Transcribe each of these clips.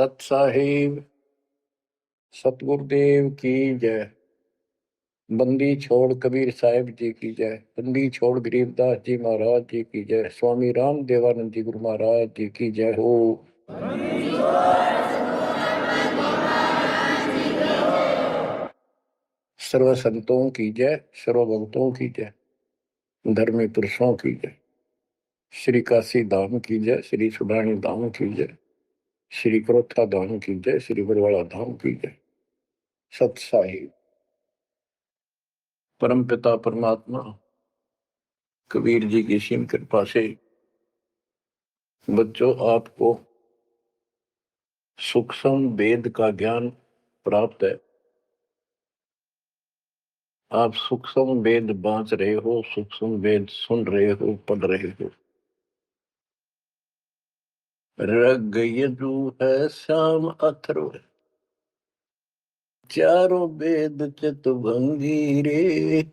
सत साहिब सतगुरुदेव की जय। बंदी छोड़ कबीर साहिब जी की जय। बंदी छोड़ गरीबदास जी महाराज जी की जय। स्वामी राम देवानंद जी गुरु महाराज जी की जय हो। सर्व संतों की जय, सर्व भक्तों की जय, धर्मी पुरुषों की जय। श्री काशी धाम की जय, श्री सुडानी धाम की जय, श्री क्रोथा धाम की जय, श्री बरवाड़ा धाम की जय। सत साहिब परम पिता परमात्मा कबीर जी की सीम कृपा से बच्चों आपको सूक्ष्म वेद का ज्ञान प्राप्त है। आप सूक्ष्म वेद बांच रहे हो, सूक्ष्म वेद सुन रहे हो, पढ़ रहे हो। ऋग यजु है श्याम अथर्व, चारों वेद चितभंगी रे।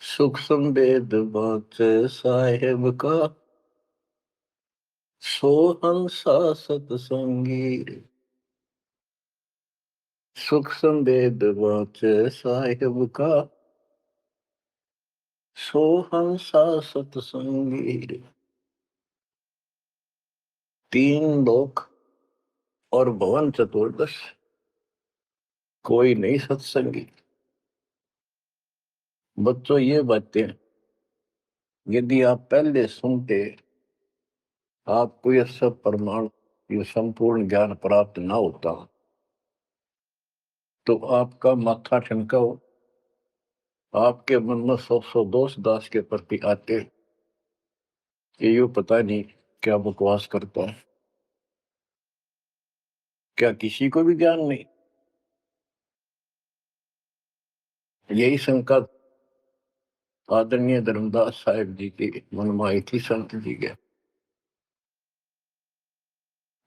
सूक्ष्म वेद बांच साहेब का, सोहंसा सतसंगी रे। सूक्ष्म वेद बांच साहेब का, सोहंसा सतसंगी रे। तीन लोक और भवन चतुर्दश, कोई नहीं सत्संगी। बच्चों ये बातें यदि आप पहले सुनते, आपको यह सब प्रमाण, ये संपूर्ण ज्ञान प्राप्त ना होता, तो आपका माथा ठनका हो, आपके मन में सौ दोष दास के प्रति आते कि ये पता नहीं क्या बकवास करता है, क्या किसी को भी ज्ञान नहीं। यही शंका आदरणीय धर्मदास साहिब जी की मन में आई थी संत जी के,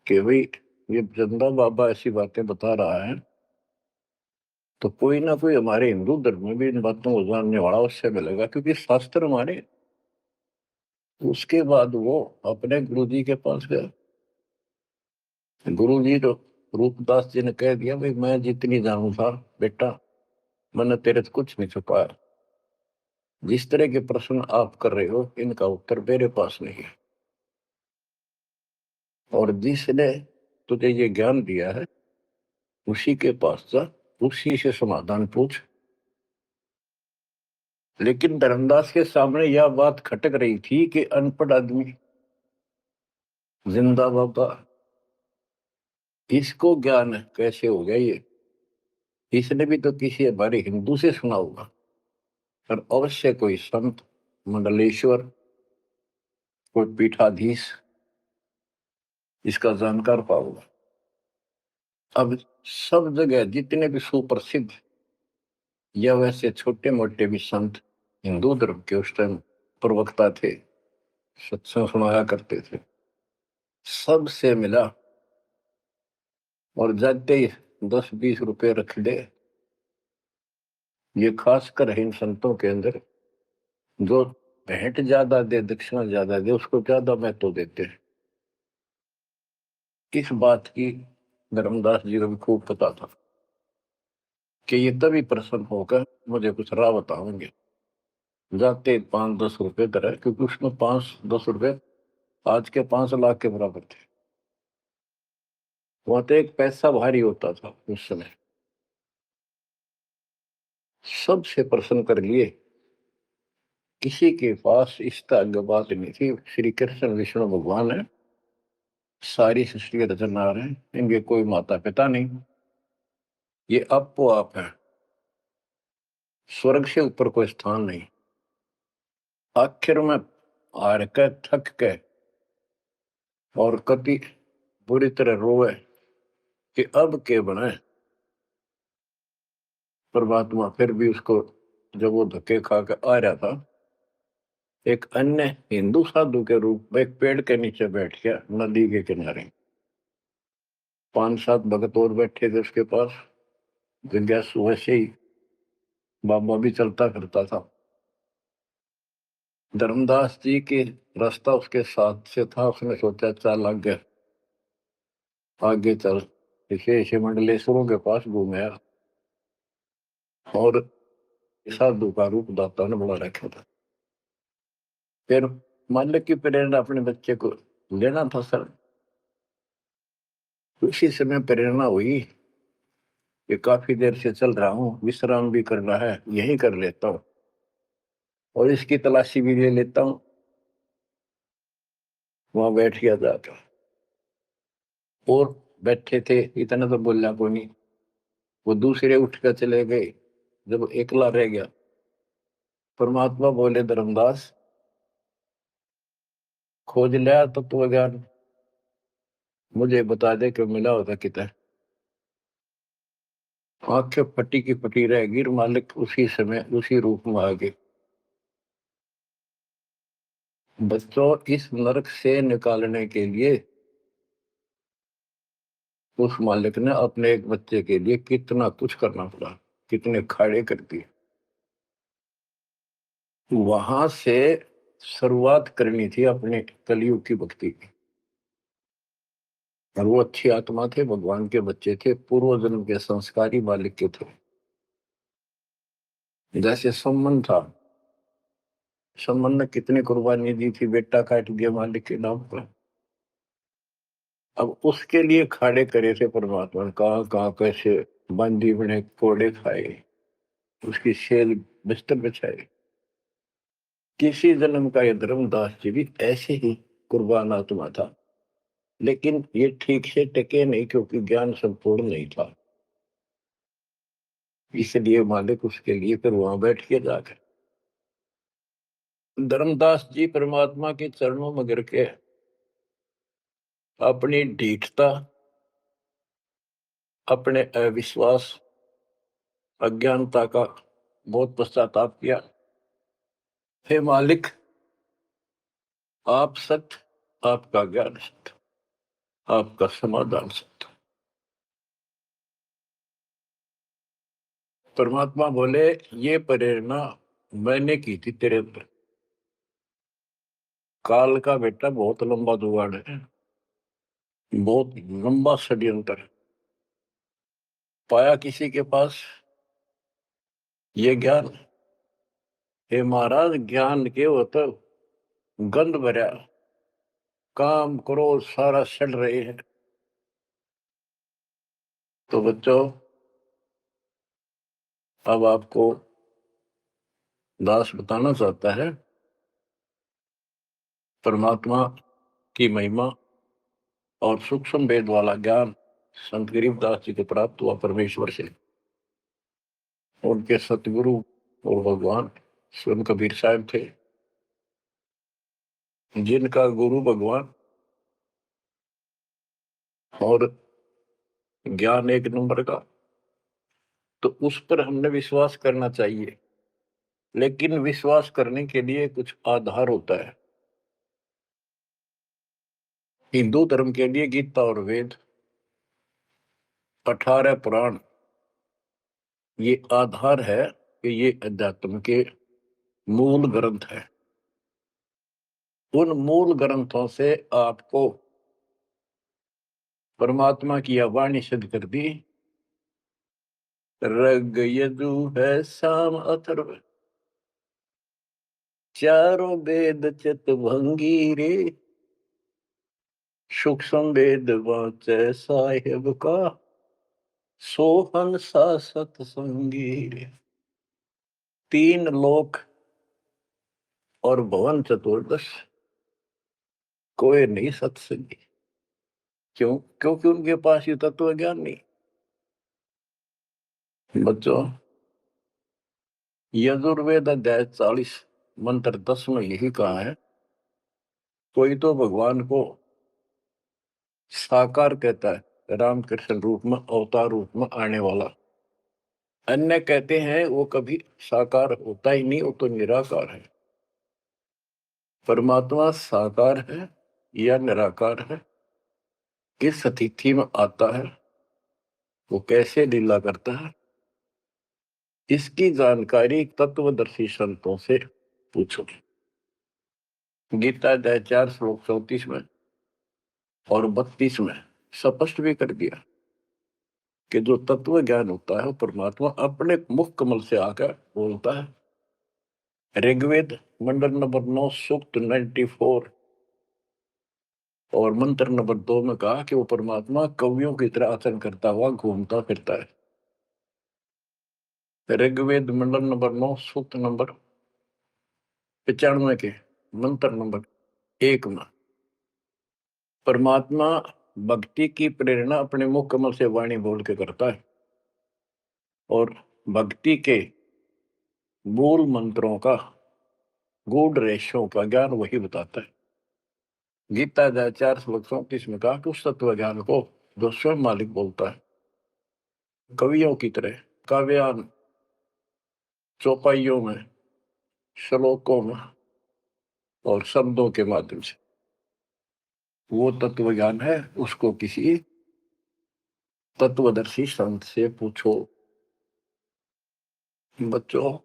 कि भाई ये चंदा बाबा ऐसी बातें बता रहा है तो कोई ना कोई हमारे हिंदू धर्म में भी इन बातों को जानने वाला उससे मिलेगा, क्योंकि शास्त्र हमारे। उसके बाद वो अपने गुरु जी के पास गया। गुरु जी तो रूपदास जी ने कह दिया, भाई मैं जितनी जानू था बेटा, मैंने तेरे से कुछ नहीं छुपाया। जिस तरह के प्रश्न आप कर रहे हो इनका उत्तर मेरे पास नहीं है, और जिसने तुझे ये ज्ञान दिया है उसी के पास जा, उसी से समाधान पूछ। लेकिन धर्मदास के सामने यह बात खटक रही थी कि अनपढ़ आदमी, जिंदा बाबा, इसको ज्ञान कैसे हो गया ये? इसने भी तो किसी हमारे हिंदू से सुना होगा, और अवश्य कोई संत, मंडलेश्वर, कोई पीठाधीश इसका जानकार पाओगा। अब सब जगह जितने भी सुप्रसिद्ध या वैसे छोटे मोटे भी संत हिंदू धर्म के उस टाइम प्रवक्ता थे, सत्संग सुनाया करते थे, सबसे मिला और जाते ही 10-20 रुपए रख दे। ये खासकर इन संतों के अंदर जो भेंट ज्यादा दे, दक्षिणा ज्यादा दे, उसको ज्यादा महत्व देते हैं। किस बात की धर्मदास जी को भी खूब पता था कि ये तभी प्रसन्न होकर मुझे कुछ राह बताएंगे। जाते 5-10 रुपए तरह, क्योंकि उसमें 5-10 रुपए आज के 5 लाख के बराबर थे। वहां तो एक पैसा भारी होता था उस समय। सबसे प्रसन्न कर लिए, किसी के पास इस तरह बात नहीं थी। श्री कृष्ण विष्णु भगवान है, सारी सृष्टि के रचनहार हैं, इनके कोई माता पिता नहीं, ये आपो आप है, स्वर्ग से ऊपर कोई स्थान नहीं। आखिर में हार के, थक के और कति बुरी तरह रोए कि अब के बने। परमात्मा फिर भी उसको, जब वो धक्के खा के आ रहा था, एक अन्य हिंदू साधु के रूप में एक पेड़ के नीचे बैठ गया, नदी के किनारे। 5-7 भगत और बैठे थे उसके पास। जिज्ञासु वैसे ही बाबा भी चलता फिरता था। धर्मदास जी के रास्ता उसके साथ से था, उसने सोचा चाल लग गया, आगे चल विशेष मंडलेश्वरों के पास घूमया और साधु का रूप दाता ने बना रखा था। फिर मालिक की प्रेरणा अपने बच्चे को लेना था सर। उसी समय प्रेरणा हुई कि काफी देर से चल रहा हूँ, विश्राम भी करना है, यही कर लेता हूँ और इसकी तलाशी भी ले लेता हूँ। वहां बैठ गया जाकर और बैठे थे, इतना तो बोलना को नहीं। वो दूसरे उठ कर चले गए। जब एकला रह गया, परमात्मा बोले, धर्मदास खोज लिया तत्व ज्ञान, मुझे बता दे कि मिला होता कितना। आंखें फटी की फटी रह गिर, मालिक उसी समय उसी रूप में आ गए। बच्चों, इस नरक से निकालने के लिए उस मालिक ने अपने एक बच्चे के लिए कितना कुछ करना पड़ा, कितने खाड़े कर दिए। वहां से शुरुआत करनी थी अपने कलयुग की भक्ति की। और वो अच्छी आत्मा थे, भगवान के बच्चे थे, पूर्व जन्म के संस्कारी मालिक के थे। जैसे सम्मन था, सम्मन ने कितनी कुर्बानी दी थी, बेटा काट दिया मालिक के नाम पर। अब उसके लिए खाड़े करे थे परमात्मा ने, कहाँ कहाँ कैसे बंदी बने, कोड़े खाए, उसकी सेल बिस्तर बिछाए। किसी जन्म का ये धर्मदास जी भी ऐसे ही कुर्बान आत्मा था, लेकिन ये ठीक से टिके नहीं क्योंकि ज्ञान संपूर्ण नहीं था। इसलिए मालिक उसके लिए फिर वहां बैठ के जाकर धर्मदास जी परमात्मा के चरणों में गिर के अपनी ढीठता, अपने अविश्वास, अज्ञानता का बहुत पश्चाताप किया। हे मालिक, आप सत्य, आपका ज्ञान सत्य, आपका समाधान सत्य। परमात्मा बोले, ये प्रेरणा मैंने की थी तेरे अंदर। काल का बेटा बहुत लंबा जुगाड़ है, बहुत लंबा षड्यंत्र है। पाया किसी के पास ये ज्ञान, हे महाराज, ज्ञान के वो तो गंध भरा, काम करो सारा सड़ रहे हैं। तो बच्चों, अब आपको दास बताना चाहता है परमात्मा की महिमा और सूक्ष्म वेद वाला ज्ञान संत गरीबदास जी को प्राप्त हुआ परमेश्वर से। उनके सतगुरु और भगवान स्वयं कबीर साहब थे, जिनका गुरु भगवान और ज्ञान एक नंबर का। तो उस पर हमने विश्वास करना चाहिए, लेकिन विश्वास करने के लिए कुछ आधार होता है। हिंदू धर्म के लिए गीता और वेद, 18 पुराण, ये आधार है कि ये अध्यात्म के मूल ग्रंथ है। उन मूल ग्रंथों से आपको परमात्मा की वाणी सिद्ध कर दी। ऋग यजु है साम अथर्व, चारों वेद चित भंगी रे, सूक्ष्म वेद वाचे साहेब का, सोहन सा सतसंगी रे। 3 लोक और भवन चतुर्दश, कोई नहीं सत्संगी। क्यों? क्योंकि उनके पास ये तत्व ज्ञान नहीं। बच्चों, यजुर्वेद अध्याय 40 मंत्र 10 में यही कहा है, कोई तो भगवान को साकार कहता है, रामकृष्ण रूप में, अवतार रूप में आने वाला। अन्य कहते हैं वो कभी साकार होता ही नहीं, वो तो निराकार है। परमात्मा साकार है या निराकार है, किस स्थिति में आता है, वो कैसे लीला करता है, इसकी जानकारी तत्वदर्शी संतों से पूछो। गीता अध्याय 4 श्लोक 34 में और 32 में स्पष्ट भी कर दिया कि जो तत्व ज्ञान होता है वो परमात्मा अपने मुख कमल से आकर बोलता है। ऋग्वेद मंडल नंबर 9 सूक्त 94 और मंत्र नंबर 2 में कहा कि वो परमात्मा कवियों की तरह आचरण करता हुआ घूमता फिरता है। ऋग्वेद मंडल नंबर 9 सूक्त नंबर 95 के मंत्र नंबर 1 में परमात्मा भक्ति की प्रेरणा अपने मुख कमल से वाणी बोल के करता है और भक्ति के मूल मंत्रों का गूढ़ रहस्यों का ज्ञान वही बताता है। गीता अध्याय 4 श्लोक 34 में कहा कि उस तत्व ज्ञान को जो स्वयं मालिक बोलता है कवियों की तरह काव्यान चौपाइयों में श्लोकों में और शब्दों के माध्यम से वो तत्व ज्ञान है, उसको किसी तत्वदर्शी संत से पूछो। बच्चों,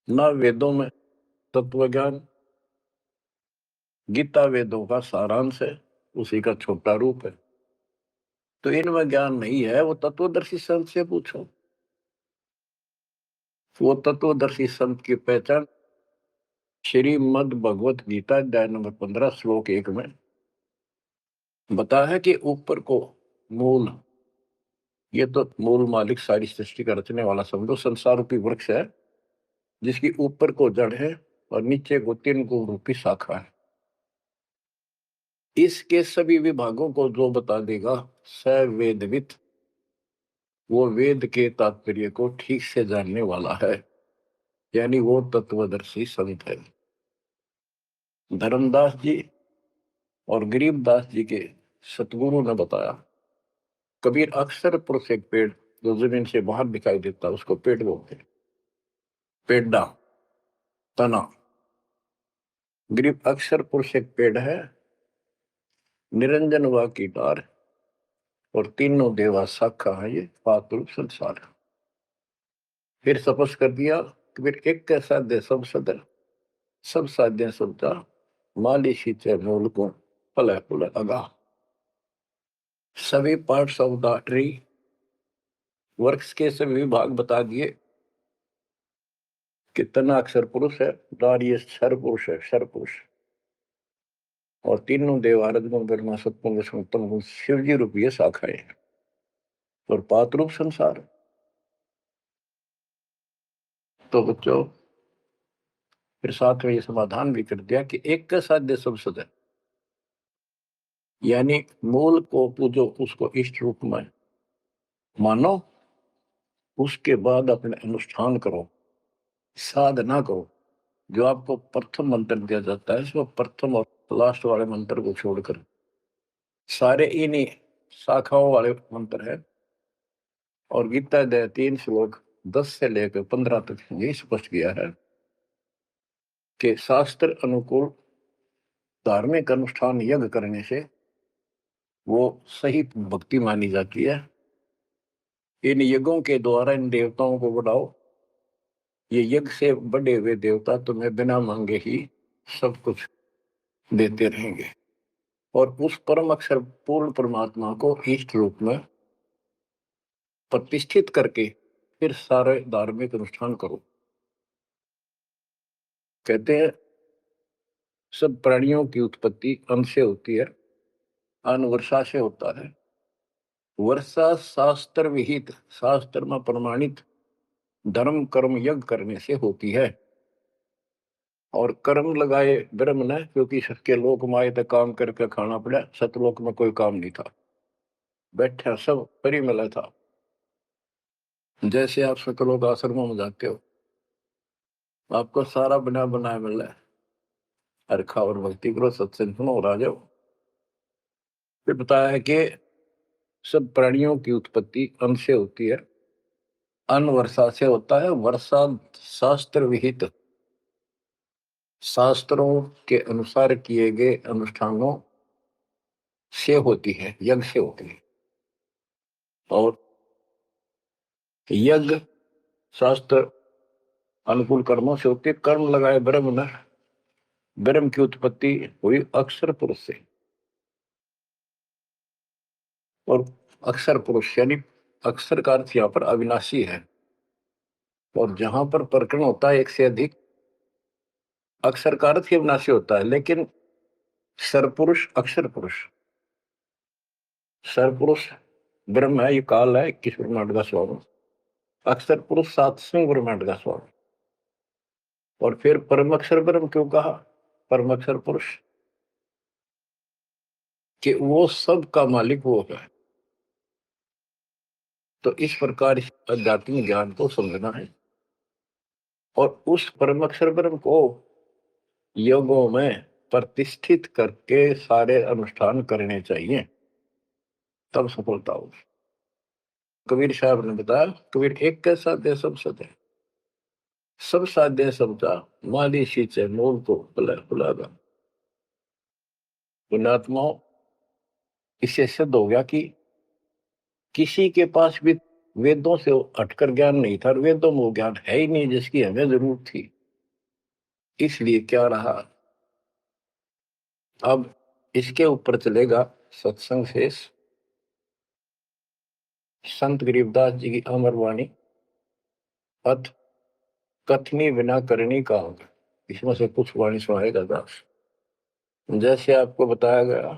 ना वेदों में तत्व ज्ञान, गीता वेदों का सारांश है, उसी का छोटा रूप है। तो इनमें ज्ञान नहीं है, वो तत्वदर्शी संत से पूछो। वो तत्वदर्शी संत की पहचान श्रीमद् भगवत गीता अध्याय नंबर 15 श्लोक 1 में बता है कि ऊपर को मूल, ये तो मूल मालिक सारी सृष्टि का रचने वाला समझो संसार रूपी वृक्ष है जिसकी ऊपर को जड़ है और नीचे को 3 गुण रूपी शाखा है। इसके सभी विभागों को जो बता देगा स वेदविद, वो वेद के तात्पर्य को ठीक से जानने वाला है, यानी वो तत्वदर्शी संत है। धर्मदास जी और गरीबदास जी के सतगुरु ने बताया, कबीर अक्सर पुरुष एक पेड़ जो जमीन से बाहर दिखाई देता है उसको पेड़ बोलते हैं, पेड़ा, तना। गरीब अक्सर पुरुष एक पेड़ है, निरंजन वा की डार और तीनों देवा शाखा है, ये पातुल संसार। फिर तपस कर दिया कि फिर एक कैसा दे सब सदर, सब साध्य सबता माली सींचे मूल को फल फूल अगा। सभी parts of the tree, works के सभी विभाग बता दिए कि तना अक्षर पुरुष है, डार ये क्षर पुरुष है, क्षर पुरुष, और तीनों देवारद गुण ब्रह्मा सत्पुंग उत्तम गुण शिवजी रूपी शाखाएं और पात रूप संसार। तो बच्चों, फिर साथ में ये समाधान भी कर दिया कि एक का साध्य सब सदन, यानी मूल को पूजो, उसको इष्ट रूप में मानो, उसके बाद अपने अनुष्ठान करो, साधना करो। जो आपको प्रथम मंत्र दिया जाता है इसमें प्रथम और लास्ट वाले मंत्र को छोड़कर सारे इन्हीं शाखाओं वाले मंत्र है। और गीता अध्याय 3 श्लोक 10 से लेकर 15 तक ये स्पष्ट किया है कि शास्त्र अनुकूल धार्मिक अनुष्ठान यज्ञ करने से वो सही भक्ति मानी जाती है। इन यज्ञों के द्वारा इन देवताओं को बढ़ाओ, ये यज्ञ से बढ़े हुए देवता तुम्हें बिना मांगे ही सब कुछ देते रहेंगे। और उस परम अक्षर पूर्ण परमात्मा को इष्ट रूप में प्रतिष्ठित करके फिर सारे धार्मिक अनुष्ठान करो। कहते हैं सब प्राणियों की उत्पत्ति अन्न से होती है, अन्न वर्षा से होता है। वर्षा शास्त्र विहित, शास्त्र में प्रमाणित धर्म कर्म यज्ञ करने से होती है। और कर्म लगाए ब्रह्म ने, क्योंकि सबके लोक माए तक काम करके खाना पड़ा, सतलोक में कोई काम नहीं था, बैठा सब परिमल था। जैसे आप सतलोक आश्रमों में जाते हो, आपको सारा बना बनाया मिल रहा है, हरखा और भक्ति करो, सत्संग सुनो और आ जाओ। फिर बताया है कि सब प्राणियों की उत्पत्ति अन्न से होती है, अन्न वर्षा से होता है। वर्षा शास्त्र विहित, शास्त्रों के अनुसार किए गए अनुष्ठानों से होती है, यज्ञ से होती है। और यज्ञ शास्त्र अनुकूल कर्मों से होती है। कर्म लगाए ब्रह्म ने, ब्रह्म की उत्पत्ति हुई अक्षर पुरुष से। और अक्षर पुरुष यानी अक्षर का अर्थ यहाँ पर अविनाशी है। और जहां पर प्रकरण होता है एक से अधिक, अक्षर का अर्थ ही अविनाशी होता है, लेकिन सरपुरुष अक्षर पुरुष, सरपुरुष ब्रह्म है, ये काल है 21 ब्रह्मांड का स्वामी, अक्षर पुरुष 7वें ब्रह्मांड का स्वामी। और फिर परम अक्षर ब्रह्म क्यों कहा, परम अक्षर पुरुष, कि वो सब का मालिक वो है। तो इस प्रकार आध्यात्मिक ज्ञान को समझना है और उस परम अक्षर ब्रह्म को योगों में प्रतिष्ठित करके सारे अनुष्ठान करने चाहिए, तब सफलता होगी। कबीर साहब ने बताया, कबीर एक के साध्य सब सदे, सब साध्य समझा, माली सींचे मूल को बुलागा। पुण्यात्माओं, इससे सिद्ध हो गया कि किसी के पास भी वेदों से हटकर ज्ञान नहीं था, वेदों में वो ज्ञान है ही नहीं जिसकी हमें जरूरत थी। इसलिए क्या रहा, अब इसके ऊपर चलेगा सत्संग शेष, संत गरीबदास जी की अमर वाणी, अथ कथनी बिना करनी का होगा। इसमें से कुछ वाणी सुनाएगा दास। जैसे आपको बताया गया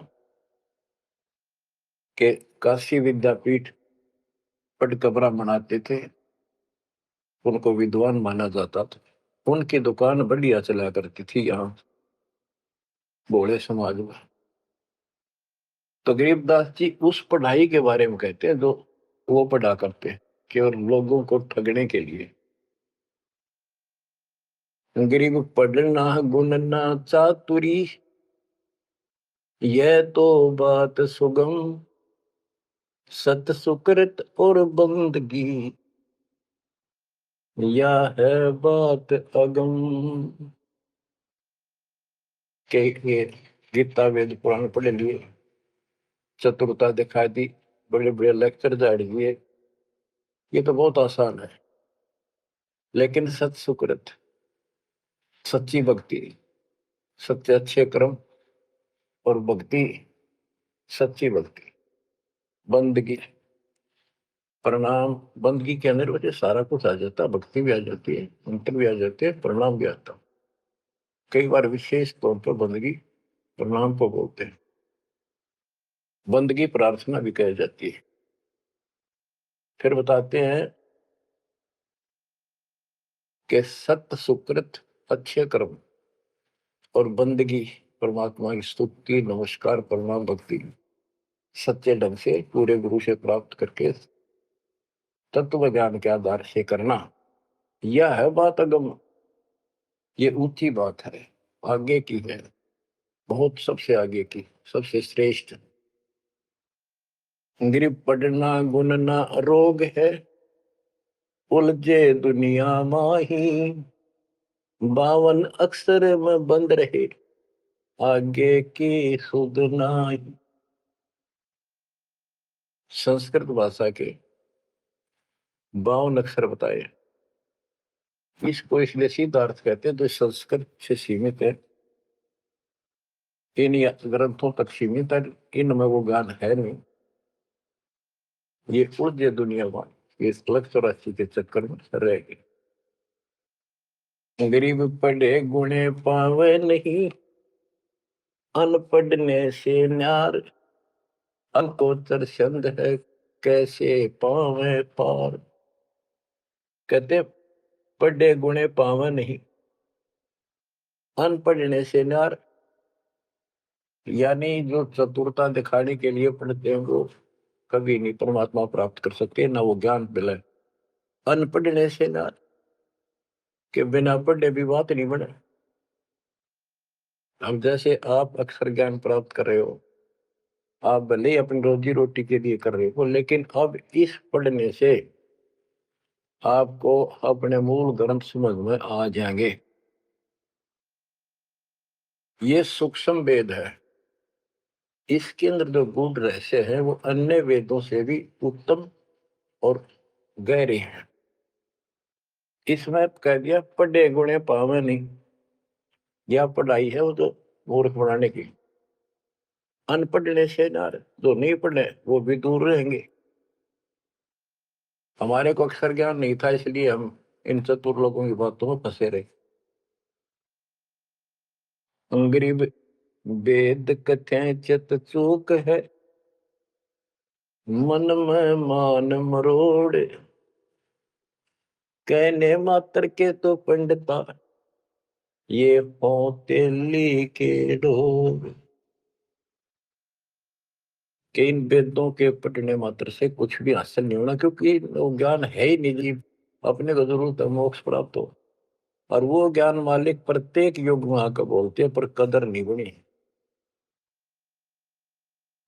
कि काशी विद्यापीठ पढ़कर ब्राह्मण आते थे, उनको विद्वान माना जाता था, उनकी दुकान बढ़िया चला करती थी यहाँ भोले समाज में। तो गरीबदास जी उस पढ़ाई के बारे में कहते हैं जो वो पढ़ा करते हैं, केवल लोगों को ठगने के लिए। गरीब पढ़ना गुणना चातुरी, यह तो बात सुगम, सत सुकृत और बंदगी, यह है बात अगम। के ये गीता वेद पुराण पढ़े लिए, चतुरता दिखा दी, बड़े बड़े लेक्चर झाड़ दिए, ये तो बहुत आसान है। लेकिन सत सुकृत, सच्ची भक्ति, सच्चे अच्छे कर्म और भक्ति, सच्ची भक्ति, बंदगी, प्रणाम, बंदगी के अंदर वजह सारा कुछ आ जाता है, भक्ति भी आ जाती है, मंत्र भी आ जाते हैं, प्रणाम भी आता है। कई बार विशेष तौर पर बंदगी प्रणाम को बोलते हैं, बंदगी प्रार्थना भी कही जाती है। फिर बताते हैं कि सत्य सुकृत अच्छे कर्म और बंदगी, परमात्मा की स्तुति नमस्कार प्रणाम भक्ति सच्चे ढंग से पूरे गुरु से प्राप्त करके तत्व ज्ञान के आधार से करना, यह है बात अगम। ये ऊंची बात है, आगे की है, बहुत सबसे आगे की, सबसे श्रेष्ठ। गिर पढ़ना गुण ना रोग है, उलझे दुनिया माही, 52 अक्षर में बंद रहे, आगे की सुध नाही। संस्कृत भाषा के 52 अक्षर बताए, इसको इसलिए सीधा अर्थ कहते हैं जो संस्कृत से सीमित है, इन ग्रंथों तक सीमित है, इनमें वो ज्ञान है नहीं, ये उलझे दुनिया में, ये लक्ष्य 84 के चक्कर में रह गए। गरीब पढ़े गुणे पावे नहीं, अनपढ़ने से न्यार, अंकोचर छंद है कैसे पावे पार। कहते पढ़े गुणे पावे नहीं, अनपढ़ने से न्यार, यानी जो चतुरता दिखाने के लिए पढ़ते हैं वो कभी नहीं परमात्मा प्राप्त कर सकते, ना वो ज्ञान मिले। अनपढ़ने से न्यार, के बिना पढ़े भी बात नहीं बने। अब जैसे आप अक्षर ज्ञान प्राप्त कर रहे हो, आप भले ही अपनी रोजी रोटी के लिए कर रहे हो, लेकिन अब इस पढ़ने से आपको अपने मूल ग्रंथ समझ में आ जाएंगे। ये सूक्ष्म वेद है, इसके अंदर जो गूढ़ रहस्य है वो अन्य वेदों से भी उत्तम और गहरे हैं। इसमें कह दिया पढ़े गुणे पावे नहीं, यह पढ़ाई है वो तो मूर्ख बनाने की। अनपढ़ने से ना, जो नहीं पढ़े वो भी दूर रहेंगे। हमारे को अक्षर ज्ञान नहीं था, इसलिए हम इन चतुर लोगों की बातों में फंसे रहे। गरीब वेद कथें चित चूक है, मन में मान मरोड़, कहने मात्र के तो पंडिता, ये होते के ढोर। कि इन वेदों के पढ़ने मात्र से कुछ भी हासिल नहीं होना, क्योंकि वो ज्ञान है ही नहीं जी। अपने को जरूरत है मोक्ष प्राप्त हो, और वो ज्ञान मालिक प्रत्येक युग में आकर बोलते हैं, पर कदर नहीं बनी।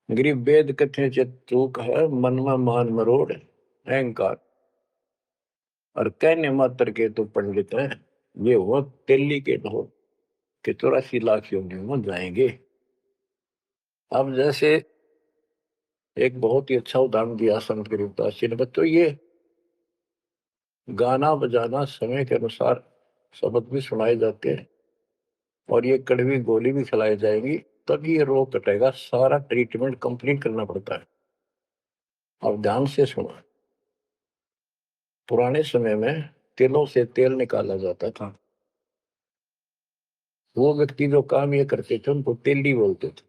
गरीब वेद कथे चित चूक है, मन में मान मरोड़, अहंकार, और कहने मात्र के तो पंडित हैं, ये वो दिल्ली के ढोल के 84 लाख योनियों में जाएंगे। अब जैसे एक बहुत ही अच्छा उदाहरण दिया संत गरीबदास जी ने, बच्चों ये गाना बजाना समय के अनुसार शब्द भी सुनाए जाते हैं, और ये कड़वी गोली भी खिलाई जाएगी, तभी ये रोग कटेगा। सारा ट्रीटमेंट कंप्लीट करना पड़ता है। अब ध्यान से सुनो। पुराने समय में तिलों से तेल निकाला जाता था। वो व्यक्ति जो काम ये करते थे उनको तेली बोलते थे।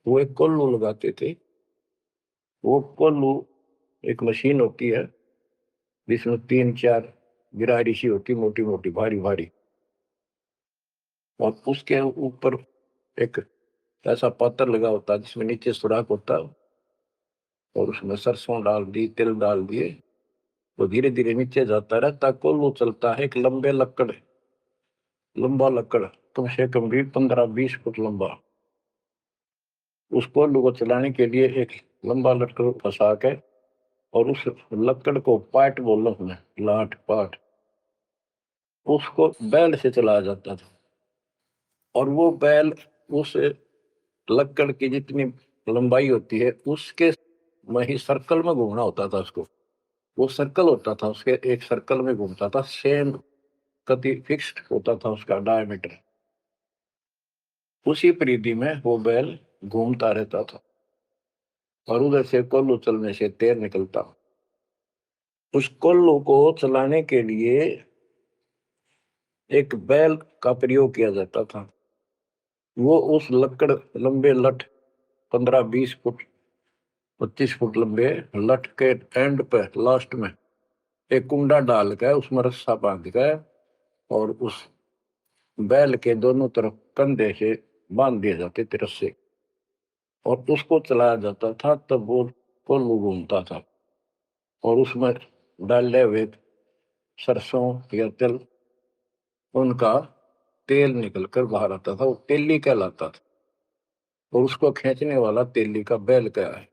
वो एक कोल्लू लगाते थे। वो कोल्लू एक मशीन होती है जिसमें 3-4 गिरारी सी होती, मोटी मोटी भारी भारी, और उसके ऊपर एक ऐसा पात्र लगा होता है जिसमें नीचे सुराख होता है, और उसमें सरसों डाल दी, तिल डाल दिए, वो धीरे धीरे नीचे जाता रहता। कोल्लू चलता है एक लंबा लकड़, कम से कम भी 15-20 फुट लंबा। उस कोल्लू को चलाने के लिए एक लंबा लकड़ फंसा के, और उस लकड़ को पाट बोलो हमें, लाठ पाट, उसको बैल से चलाया जाता था। और वो बैल उस लकड़ की जितनी लंबाई होती है उसके में ही सर्कल में घूमना होता था उसको। वो सर्कल होता था, उसके एक सर्कल में घूमता था, सेम कति फिक्स्ड होता था उसका डायमीटर। उसी परिधि में वो बैल घूमता रहता था, और उधर से कोल्लू चलने से तेल निकलता। उस कोल्लू को चलाने के लिए एक बैल का प्रयोग किया जाता था। वो उस लकड़ लंबे लठ, 15-20 फुट 25 फुट लंबे लठ के एंड पे लास्ट में एक कुंडा डाल कर उसमें रस्सा बांध कर, और उस बैल के दोनों तरफ कंधे से बांध दिए जाते थे रस्से, और उसको चलाया जाता था। तब वो कोल्लू घूमता था, और उसमें डाले हुए सरसों या तिल, उनका तेल निकलकर बाहर आता था। वो तेली कहलाता था, और उसको खींचने वाला तेली का बैल क्या है।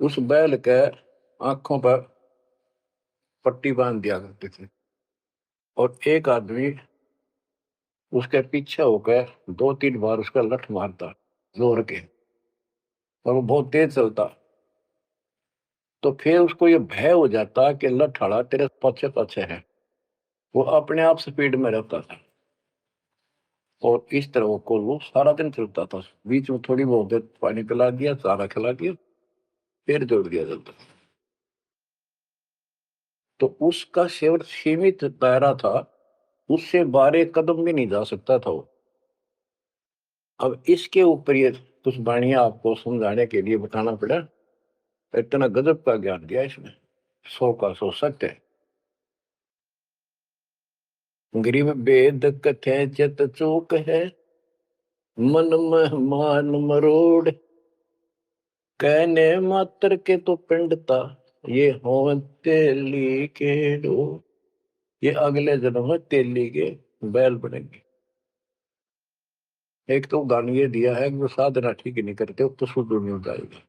उस बैल के आंखों पर पट्टी बांध दिया करते थे, और एक आदमी उसके पीछे होकर 2-3 बार उसका लठ मारता जोर के, और वो बहुत तेज चलता। तो फिर उसको ये भय हो जाता कि लठ हड़ा तेरे पीछे पीछे है। वो अपने आप स्पीड में रहता था, और इस तरह वो कोल्हू सारा दिन चलता था। बीच में थोड़ी बहुत देर पानी पिला दिया, चारा खिला दिया, फिर जोड़ दिया जाता। तो उसका केवल सीमित दायरा था, उससे 12 कदम भी नहीं जा सकता था वो। अब इसके ऊपर ये कुछ वाणियां आपको समझाने के लिए बताना पड़ा। इतना गजब का ज्ञान दिया इसमें, 100 का 100 सत्य है। गरीब वेद कथे चित चूक है, मन में मान मरोड़, कहने मात्र के तो पिंडता, ये हो तेली के डो। ये अगले जन्म में तेली के बैल बनेंगे। एक तो उदाहरण ये दिया है कि जो साधना ठीक नहीं करते तो शुद्ध नहीं हो जाएगा।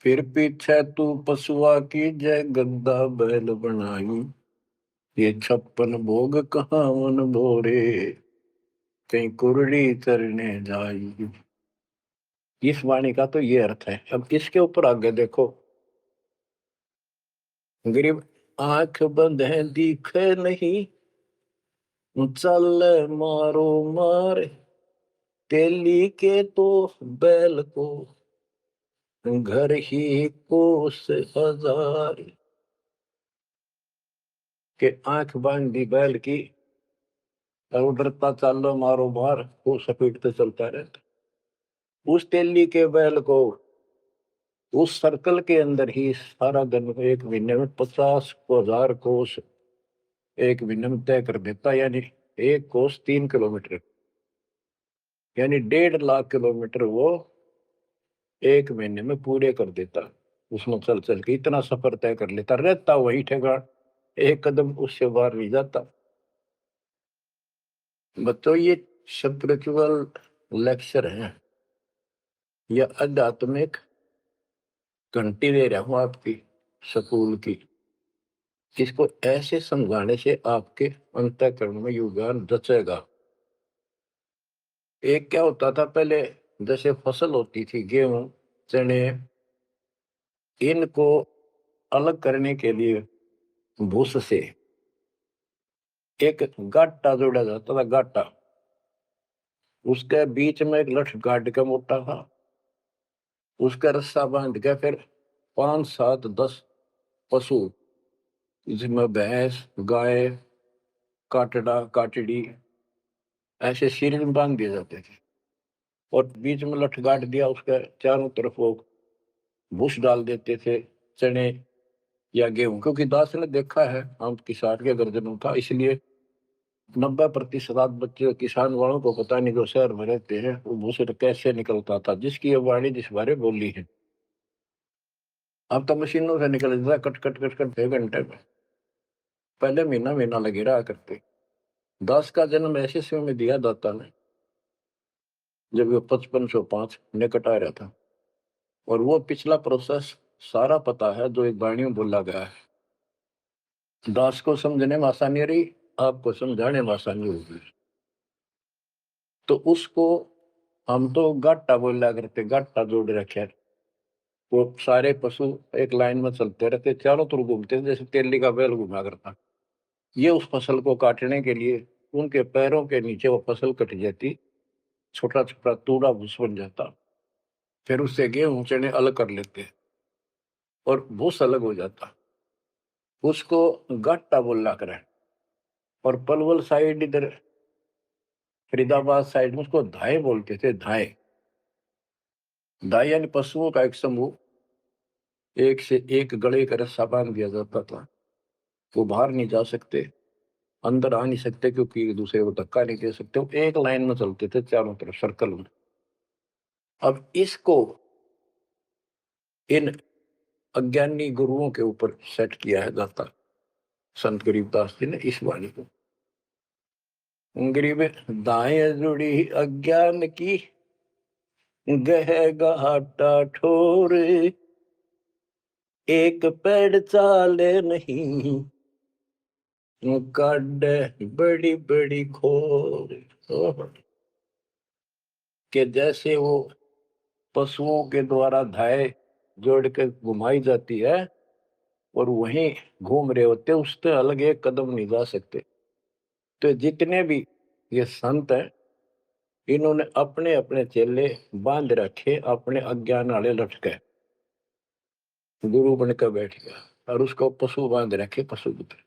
फिर पीछे तू पशुआ की जय गद्दा बैल बनाई, ये 56 भोग कहाँ मन भोरे, कहीं कुरड़ी चरने जाई। इस वाणी का तो ये अर्थ है। अब इसके ऊपर आगे देखो। गरीब आंख बंद है दिखे नहीं, चल मारो मार तेली के तो बैल को घर ही कोस हजार। के आंख बांध दी बैल की और डरता चलो मारो मार, वो स्पीड चलता रहता। उस तेली के बैल को उस सर्कल के अंदर ही सारा दिन एक महीने में 50,000 कोस एक महीने में तय कर देता, यानी एक कोस 3 किलोमीटर, यानी 1.5 लाख किलोमीटर वो एक महीने में पूरे कर देता। उसमें चल चल के इतना सफर तय कर लेता, रहता वही ठेकान, एक कदम उससे बाहर नहीं जाता। बच्चों ये स्पिरिचुअल लेक्चर है या आध्यात्मिक घंटी दे रहा हूं आपकी स्कूल की। इसको ऐसे समझाने से आपके अंतःकरण में योगदान रचेगा। एक क्या होता था पहले, जैसे फसल होती थी गेहूं चने, इनको अलग करने के लिए भूस से एक गाटा जोड़ा जाता था, गाटा। उसके बीच में एक लठ गाड़ के मोटा था, उसका रस्सा बांध के फिर 5 7 10 पशु, जिसमें भैंस गाय काटड़ा काटड़ी ऐसे सीरियल में बांध दिए जाते थे, और बीच में लठ गाड़ दिया, उसके चारों तरफ वो भूस डाल देते थे, चने या गेहूं। क्योंकि दास ने देखा है, हम किसान के गर्जनों था, इसलिए 90% बच्चे किसान वालों को पता नहीं, जो शहर में रहते हैं, वो भूसे कैसे निकलता था, जिसकी ये वाणी जिस बारे बोली है। अब तो मशीनों से निकल जाता, कट कट कट कट 1 घंटे में। पहले महीना महीना लगे रहा करते। दास का जन्म ऐसे समय में दिया दाता ने जब वो 5505 निकट आ रहा था, और वो पिछला प्रोसेस सारा पता है जो एक वाणी में बोला गया है। दास को समझने में आसानी रही, आपको समझाने में आसानी होगी। तो उसको हम तो गाटा बोला करते, गाटा जोड़ रखे। वो सारे पशु एक लाइन में चलते रहते, चारों तरफ घूमते, जैसे तेली का बैल घुमा करता। ये उस फसल को काटने के लिए उनके पैरों के नीचे वो फसल कट जाती, छोटा छोटा तूड़ा भूस बन जाता। फिर उससे गेहूं चने अलग कर लेते और भूस अलग हो जाता। उसको गाटा बोला करे। और पलवल साइड इधर फरीदाबाद साइड में उसको धाए बोलते थे, धाए। धाए यानी पशुओं का एक समूह, एक से एक गले का रस्सा बांध दिया जाता था। वो बाहर नहीं जा सकते, अंदर आ नहीं सकते, क्योंकि एक दूसरे को धक्का नहीं दे सकते। वो एक लाइन में चलते थे चारों तरफ सर्कल में। अब इसको इन अज्ञानी गुरुओं के ऊपर सेट किया है दाता संत गरीबदास जी ने इस वाणी को। गरीब दाएं जुड़ी अज्ञान की गह घाटा ठोर, एक पेड़ चाले नहीं काट बड़ी बड़ी खोर। के जैसे वो पशुओं के द्वारा धाय जोड़ के घुमाई जाती है और वहीं घूम रहे होते, उससे अलग एक कदम नहीं जा सकते। तो जितने भी ये संत हैं, इन्होंने अपने अपने चेले बांध रखे, अपने अज्ञान वाले लटके। गुरु बनकर बैठ गया और उसको पशु बांध रखे, पशु पुत्र।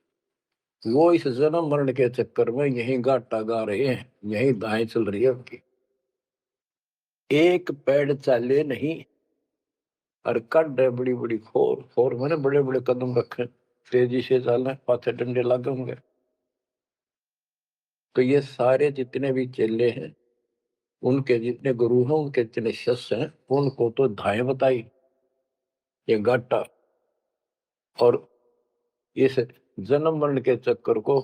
वो इस जन्म मरण के चक्कर में यही गाटा गा रहे हैं, यही दाएं चल रही है उनकी। एक पेड़ चाले नहीं और कड है बड़ी बड़ी खोर। खोर मैंने बड़े बड़े कदम रखे, तेजी से चलना, पाथे डंडे लगे होंगे। तो ये सारे जितने भी चेले हैं, उनके जितने गुरु हैं, उनके जितने शिष्य हैं, उनको तो धाए बताई ये गाटा, और इस जन्म मरण के चक्कर को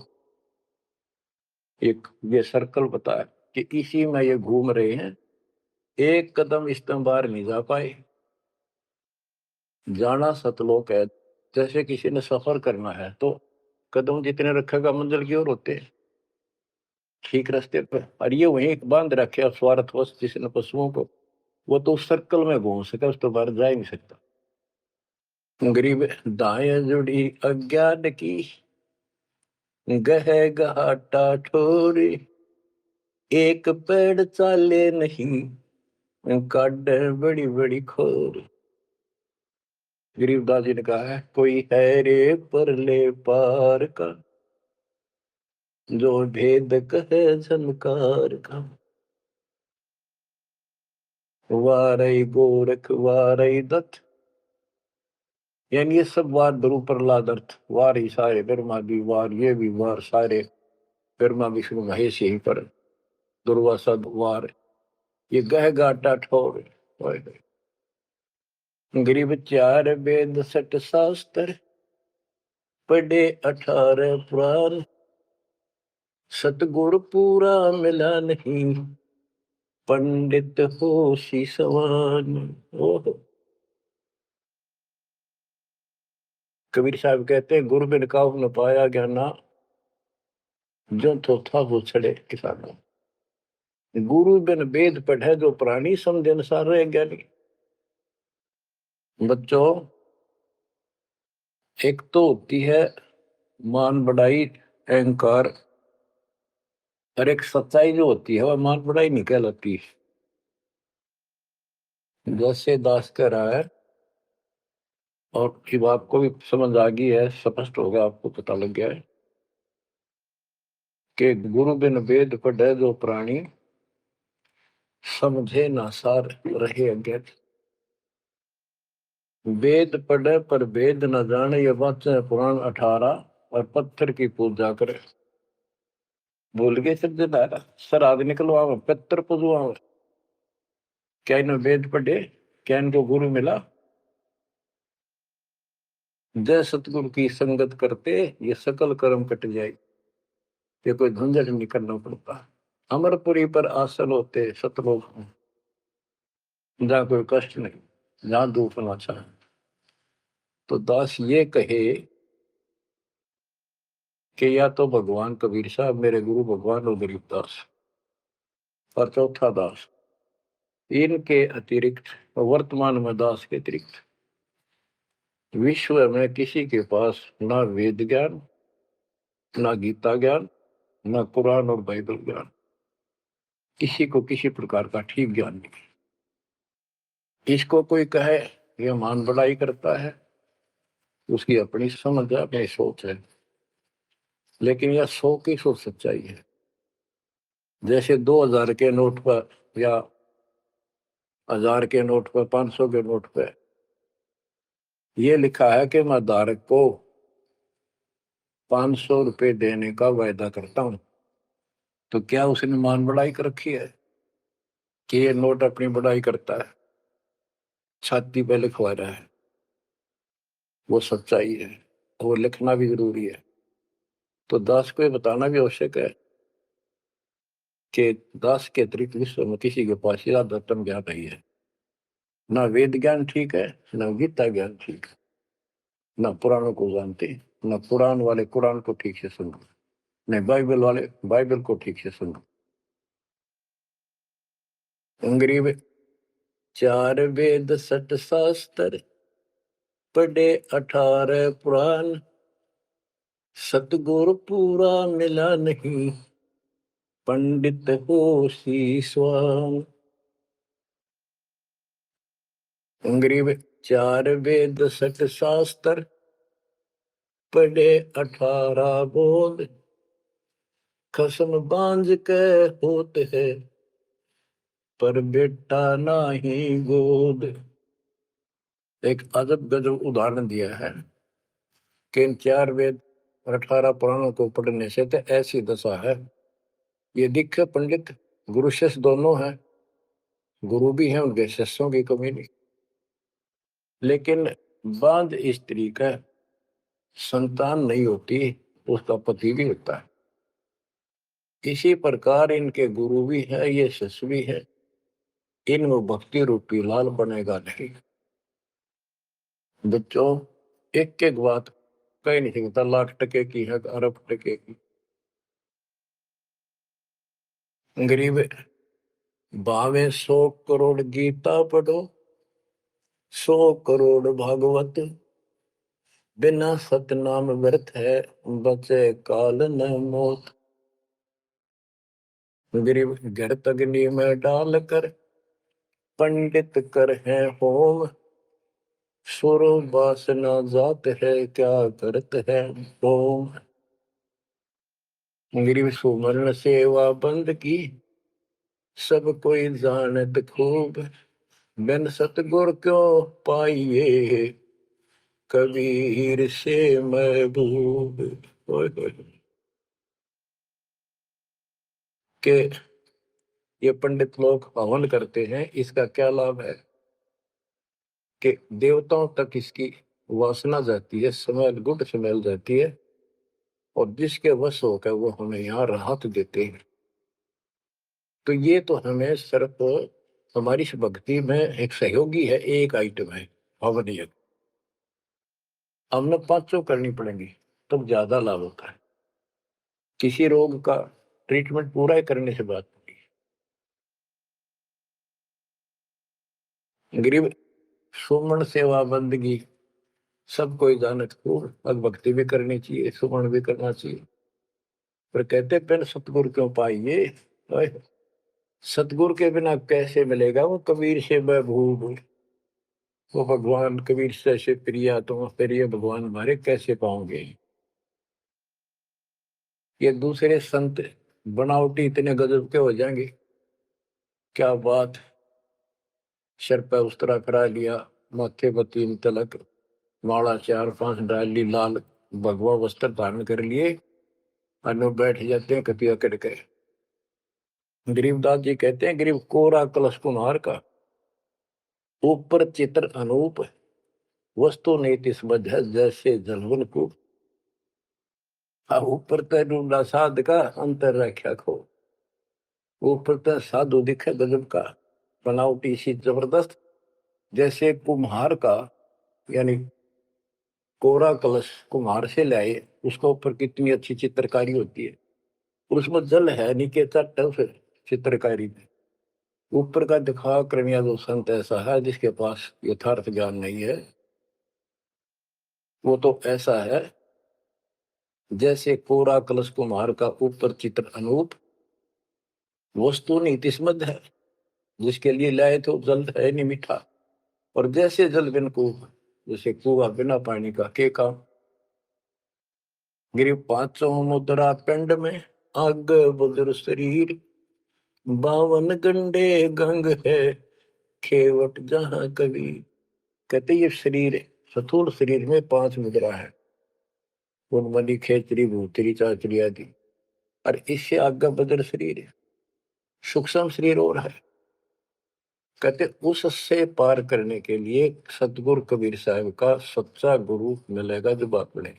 एक ये सर्कल बताया कि इसी में ये घूम रहे हैं। एक कदम इस तरह बाहर नहीं जा पाए। जाना सतलोक है। जैसे किसी ने सफर करना है तो कदम जितने रखेगा मंजिल की ओर होते हैं, ठीक रास्ते पर। और ये वहीं बांध रखे स्वार्थवश जिसने पशुओं को, वो तो उस सर्कल में घूम सके, उस तो बाहर जा ही नहीं सकता। गरीब दाएं जुड़ी अज्ञान की गह घाटा ठोरे, एक पेड़ चाले नहीं, काट बड़ी बड़ी खोर। गरीबदास जी ने कहा है, कोई है रे परले पार का, जो भेद कहे झनकार का। वारई गोरख वारई दत्त, यानी ये सब वार ध्रुव प्रहलाद अर्थ, वार ही सारे, ब्रह्मा भी वार, ये भी वार, सारे ब्रह्मा विष्णु महेश यहीं पर, दुर्वासा वार, ये गह गाटा ठोर। गरीब चार वेद सट शास्त्र, पढ़े 18 पुराण, सतगुरु पूरा मिला नहीं, पंडित हो सी सवान। ओह, कबीर साहब कहते हैं, गुरु बिन काहू न पाया ज्ञाना, जो तो था वो छड़े किसाना। गुरु बिन वेद पढ़े जो प्राणी, समझे अनुसार रहे ज्ञानी। बच्चों, एक तो होती है मान बढ़ाई अहंकार, और एक सच्चाई जो होती है वह मान बढ़ाई नहीं कहलाती। जैसे दास कह रहा है, और जब आपको भी समझ आ गई है, स्पष्ट हो गया, आपको पता लग गया है कि गुरु बिन वेद पढ़े जो प्राणी, समझे ना सार रहे अज्ञात। वेद पढ़े पर वेद न जाने, ये वाचे पुराण 18, और पत्थर की पूजा करे। भूल गए सब जनारा, सर आदि निकलवा पत्थर पुजवा। क्या इन्हें वेद पढ़े, क्या इनको गुरु मिला? जय सतगुरु की संगत करते, ये सकल कर्म कट जाए, ये कोई झंझट नहीं करना पड़ता। अमरपुरी पर आसन होते सतलोक में, जहाँ कोई कष्ट नहीं, जहाँ दुख ना चाहे। तो दास ये कहे कि या तो भगवान कबीर साहब मेरे गुरु भगवान और गरीबदास, और चौथा दास, इनके अतिरिक्त, वर्तमान में दास के अतिरिक्त विश्व में किसी के पास ना वेद ज्ञान, ना गीता ज्ञान, ना कुरान और बाइबल ज्ञान, किसी को किसी प्रकार का ठीक ज्ञान नहीं। इसको कोई कहे यह मान बढ़ाई करता है, उसकी अपनी समझ है, अपनी सोच है, लेकिन यह 100 की 100 सच्चाई है। जैसे 2000 के नोट पर, या 1000 के नोट पर, 500 के नोट पर यह लिखा है कि मैं धारक को 500 रुपए देने का वायदा करता हूं, तो क्या उसने मान बढ़ाई कर रखी है कि ये नोट अपनी बढ़ाई करता है, छाती पे लिखवा रहा है? वो सच्चाई है, वो लिखना भी जरूरी है। तो दास को ये बताना भी आवश्यक है कि दास के अतिरिक्त विश्व में किसी के पास ज्यादातर ज्ञान नहीं है। ना वेद ज्ञान ठीक है, ना गीता ज्ञान ठीक है, ना पुराणों को जानते, ना कुरान वाले कुरान को ठीक से सुनो, नहीं बाइबल वाले बाइबल को ठीक से सुनो। अंग्रेज 4 वेद सट शास्त्र, पढ़े 18 पुराण, सतगुरु पूरा मिला नहीं, पंडित हो शीशवान। अंग्रेज 4 वेद सट शास्त्र, पढ़े 18 बोध, खसम बांझ के होते है, पर बेटा नाही गोद। एक अजब गजब उदाहरण दिया है कि इन 4 वेद और 18 पुराणों को पढ़ने से तो ऐसी दशा है, ये दिखे पंडित गुरु शिष्य दोनों हैं, गुरु भी हैं, उनके शिष्यों की कमी नहीं, लेकिन बांझ स्त्री का संतान नहीं होती, उसका पति भी होता है। इसी प्रकार इनके गुरु भी है, ये शिष्य भी है, इनमें भक्ति रूपी लाल बनेगा नहीं। बच्चों, एक एक बात कह नहीं सकता, लाख टके की है, अरब टके की। गरीब भावे 100 करोड़ गीता पढ़ो, 100 करोड़ भागवत, बिना सतनाम व्यर्थ है, बचे काल न मोत। गरीब घृत अग्नि में डाल कर, पंडित कर है होम। सुर वासना जात है, क्या करत है होम। गरीब सुमरण सेवा बंद की, सब कोई जानत खूब। बिन सतगुर क्यों पाइए, कबीर से महबूब। ओए होए। के ये पंडित लोग हवन करते हैं, इसका क्या लाभ है कि देवताओं तक इसकी वासना जाती है, स्मेल, गुड स्मेल जाती है, और जिसके वश होकर वो हमें यहाँ राहत देते हैं। तो ये तो हमें सिर्फ हमारी इस भक्ति में एक सहयोगी है, एक आइटम है हवन यज्ञ। हमने पांचों करनी पड़ेंगी तब ज्यादा लाभ होता है। किसी रोग का ट्रीटमेंट पूरा ही करने से बात होती है। गरीब सुमन सेवा बंदगी, सब कोई जानत खूब। अब भक्ति भी करनी चाहिए, सुमन भी करना चाहिए, पर कहते बिन सतगुरु क्यों पाइए। ओए, सतगुरु के बिना कैसे मिलेगा वो कबीर से महबूब। वो भगवान कबीर से प्रिया, तो फिर ये भगवान हमारे कैसे पाओगे। ये दूसरे संत बनावटी इतने गजब के हो जाएंगे, क्या बात। सिर पे उस्तरा करा लिया, माथे पर 3 तिलक, माला 4-5 डाल ली, लाल भगवा वस्त्र धारण कर लिए, अनु बैठ जाते हैं कपिया करके। गरीबदास जी कहते हैं, गरीब कोरा कलश कुम्हार का, ऊपर चित्र अनूप। वस्तु नीति समझ है, जैसे जलवन को। ऊपर तो साध का, अंतर रख्या खो। ऊपर तो साधु दिखे गजब का, बनावटी सी जबरदस्त, जैसे कुम्हार का, यानी कोरा कलश कुम्हार से लाए, उसके ऊपर कितनी अच्छी चित्रकारी होती है, उसमें जल है, नीचे चट है उस चित्रकारी में। ऊपर का दिखा करनिया जो संत ऐसा है जिसके पास यथार्थ ज्ञान नहीं है, वो तो ऐसा है जैसे कोरा कलश कुम्हार का, ऊपर चित्र अनूप। वस्तु नीतिस्मद है, जिसके लिए लाए तो जल है नहीं मीठा। और जैसे जल बिन कुआं, जैसे कुआं बिना पानी का के काम। गिरी पांचों मुद्रा पिंड में, आग बुजुर्ग शरीर। 52 गंडे गंग है, खेवट जहां कभी। कहते ये शरीर, स्थूल शरीर में 5 मुद्रा है, उनमनी खेचरी भूतरी चाचरी आदि। और इससे आगे बदर शरीर है, सूक्ष्म शरीर और है। कहते उससे पार करने के लिए सतगुरु कबीर साहब का सच्चा गुरु मिलेगा जब आपने।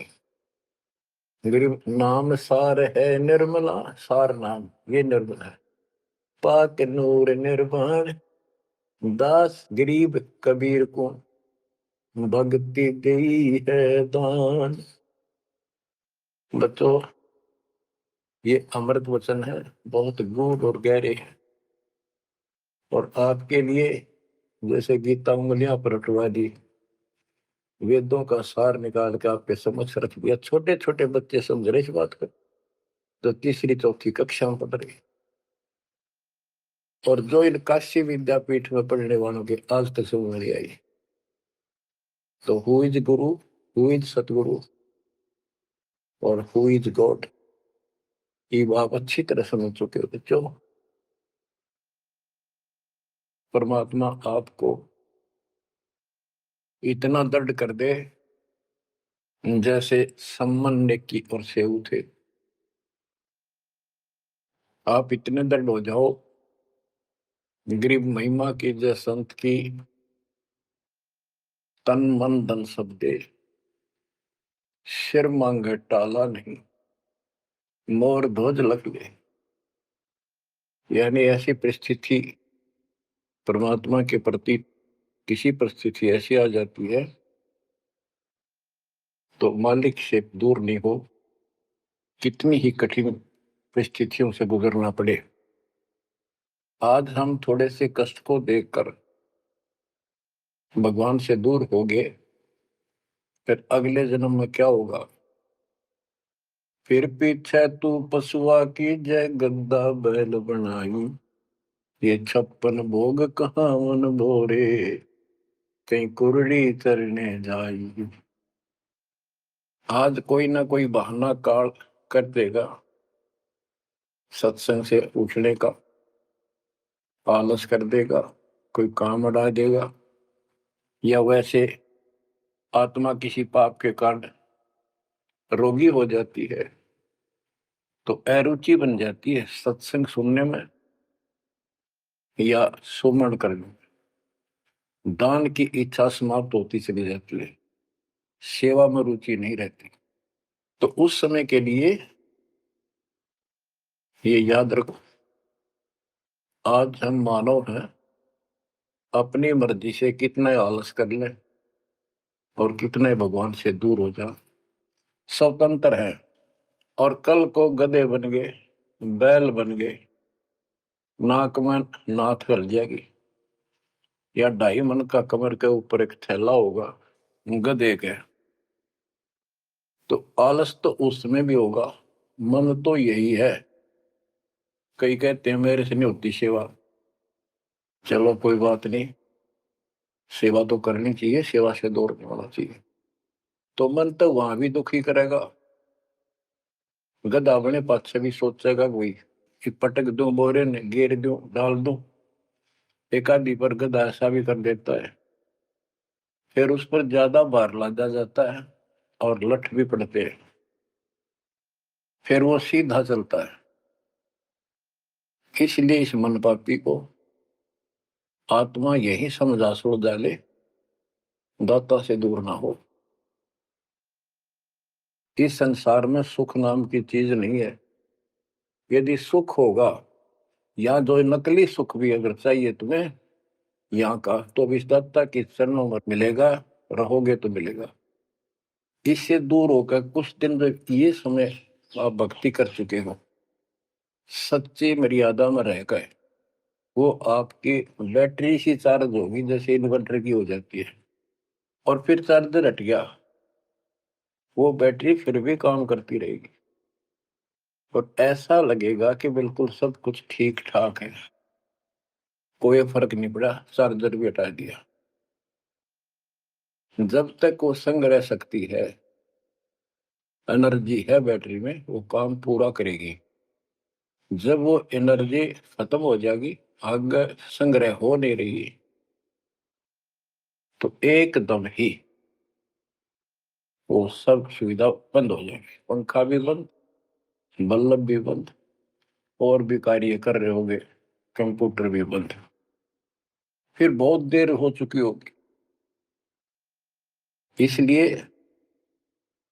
गरीब नाम सार है निर्मला, सार नाम ये निर्मल है। पाक नूर निर्वाण, दास गरीब कबीर को भक्ति दी है दान। बच्चों, ये अमृत वचन है, बहुत गूढ़ और गहरे हैं, और आपके लिए जैसे गीता उंगलियां पर रटवा दी, वेदों का सार निकाल के आपके समक्ष रख दिया। छोटे छोटे बच्चे समझ रहे इस बात को, जो तीसरी चौथी कक्षा में पढ़ रहे, और जो इन काशी विद्यापीठ में पढ़ने वालों के आज तक समझ नहीं आई। तो who is Guru, who is सतगुरु, और हु इज गॉड, ये आप अच्छी तरह समझ चुके हो बच्चों। परमात्मा आपको इतना दर्द कर दे, जैसे सम्मन की और सेऊ थे, आप इतने दर्द हो जाओ। गरीब महिमा की जय संत की, तन मन धन सब दे, सिर मांगे टाला नहीं, मोर ध्वज लग ले। यानी ऐसी परिस्थिति परमात्मा के प्रति, किसी परिस्थिति ऐसी आ जाती है तो मालिक से दूर नहीं हो, कितनी ही कठिन परिस्थितियों से गुजरना पड़े। आज हम थोड़े से कष्ट को देखकर भगवान से दूर हो गए, फिर अगले जन्म में क्या होगा? फिर पीछे तू पशुआ की जय गद्दा बैल बनाई, ये 56 भोग कहाँ मन भोरे, कहीं कुरड़ी चरने जाई। आज कोई ना कोई बहाना काल कर देगा सत्संग से उठने का, आलस कर देगा, कोई काम अड़ा देगा, या वैसे आत्मा किसी पाप के कारण रोगी हो जाती है तो अरुचि बन जाती है सत्संग सुनने में या सुमरण करने में, दान की इच्छा समाप्त होती चली जाती है, सेवा में रुचि नहीं रहती। तो उस समय के लिए ये याद रखो, आज हम मानव हैं, अपनी मर्जी से कितने आलस कर लें और कितने भगवान से दूर हो जाए, स्वतंत्र है। और कल को गधे बन गए, बैल बन गए, नाक में नाथ कर जाएगी, या 2.5 मन का कमर के ऊपर एक थैला होगा गधे के, तो आलस तो उसमें भी होगा। मन तो यही है। कई कहते हैं मेरे से नहीं होती सेवा, चलो कोई बात नहीं, सेवा तो करनी चाहिए, सेवा से दूर नहीं होना चाहिए। तो मन तो वहां भी दुखी करेगा, गधा अपने पास से भी सोचेगा कोई कि पटक दूं बोरे ने, घेर दूं, डाल दूं। एक आदमी पर गधा ऐसा भी कर देता है, फिर उस पर ज्यादा भार लादा जाता है और लठ भी पड़ते हैं, फिर वो सीधा चलता है। इसलिए इस मन पापी को आत्मा यही समझा छोड़ डाले, दाता से दूर ना हो। इस संसार में सुख नाम की चीज नहीं है। यदि सुख होगा, या जो नकली सुख भी अगर चाहिए तुम्हें यहाँ का, तो भी दाता की चरणों में मिलेगा, रहोगे तो मिलेगा। इससे दूर होकर कुछ दिन जब ये समय आप भक्ति कर चुके हो, सच्ची मर्यादा में रह गए, वो आपकी बैटरी सी चार्ज होगी जैसे इन्वर्टर की हो जाती है, और फिर चार्जर हट गया, वो बैटरी फिर भी काम करती रहेगी और ऐसा लगेगा कि बिल्कुल सब कुछ ठीक ठाक है, कोई फर्क नहीं पड़ा, चार्जर भी हटा दिया। जब तक वो संग्रह शक्ति है, एनर्जी है बैटरी में, वो काम पूरा करेगी। जब वो एनर्जी खत्म हो जाएगी, आगे संग्रह हो नहीं रही, तो एकदम ही वो सब सुविधा बंद हो जाएगी, पंखा भी बंद, बल्ब भी बंद, और भी कार्य कर रहे होंगे, कंप्यूटर भी बंद, फिर बहुत देर हो चुकी होगी। इसलिए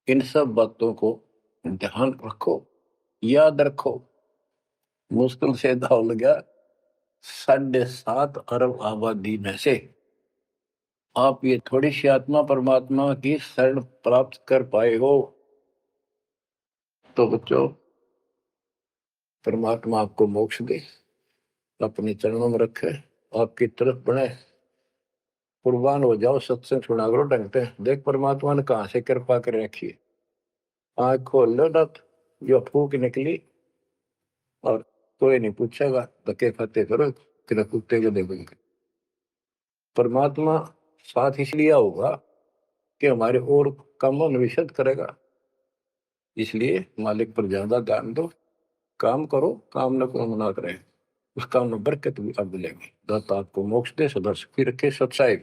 इन सब बातों को ध्यान रखो, याद रखो। मुश्किल से दाव लगा 7.5 अरब आबादी में से आप ये थोड़ी सी आत्मा परमात्मा की शरण प्राप्त कर पाए हो, तो बच्चों परमात्मा आपको मोक्ष दे, अपने चरणों में रखे, आपकी तरफ बढ़े, कुर्बान हो जाओ, सत्संग सुना करो ढंग से। देख परमात्मा ने कहां से कृपा कर रखी है, आँख खोल लो ना, जो फूक निकली और कोई नहीं पूछेगा, धक्के खाते करो, तेरा कुत्ते को देखेंगे। परमात्मा साथ इसलिए होगा कि हमारे और कामों में विशद करेगा, इसलिए मालिक पर ज्यादा ध्यान दो, काम करो, काम न को मना करें, उस काम में बरकत भी अब मिलेगी। दाता आपको मोक्ष दे, सदा सुखी रखे, सत्साई।